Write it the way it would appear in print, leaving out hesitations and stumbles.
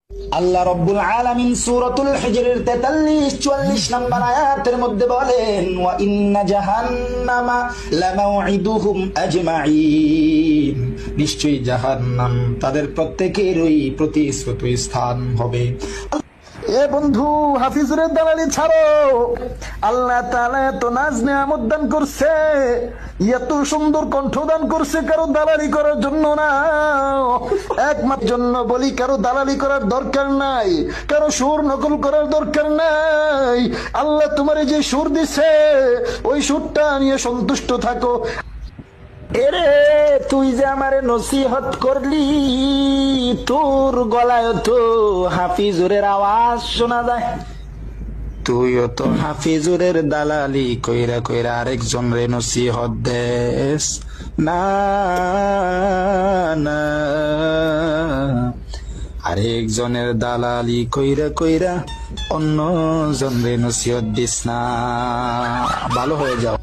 আল্লাহ রব্বুল আলামিন সূরাতুল হিজরের 43-44 নম্বর আয়াতের মধ্যে বলেন, ওয়া ইন্না জাহান্নামা লামাউইদুহুম আজমাইন, নিশ্চয়ই জাহান্নাম তাদের প্রত্যেকেরই প্রতিশ্রুত স্থান হবে। এ বন্ধু, হাফিজুরের দালালি ছাড়ো। আল্লাহ তাআলা এত নাজ নেয়ামত দান করছে, এত সুন্দর কণ্ঠ দান করছে, কারো দালালি করার জন্য না, একমাত্র জন্য বলি, কারো দালালি করার দরকার নাই, কারো সুর নকল করার দরকার নাই। আল্লাহ তোমারে যে সুর দিছে ওই সুরটা নিয়ে সন্তুষ্ট থাকো। এরে, তুই যে আমারে নসিহত করলি, তোর গলায় তো হাফিজুরের আওয়াজ শোনা যায়। তুইও তো হাফিজুরের দালালি কইরা কইরা আরেকজন রে নসিহত দেস না, না, আরেকজনের দালালি কইরা কইরা অন্য জন রে নসিহত দিস না। ভালো হয়ে যাও।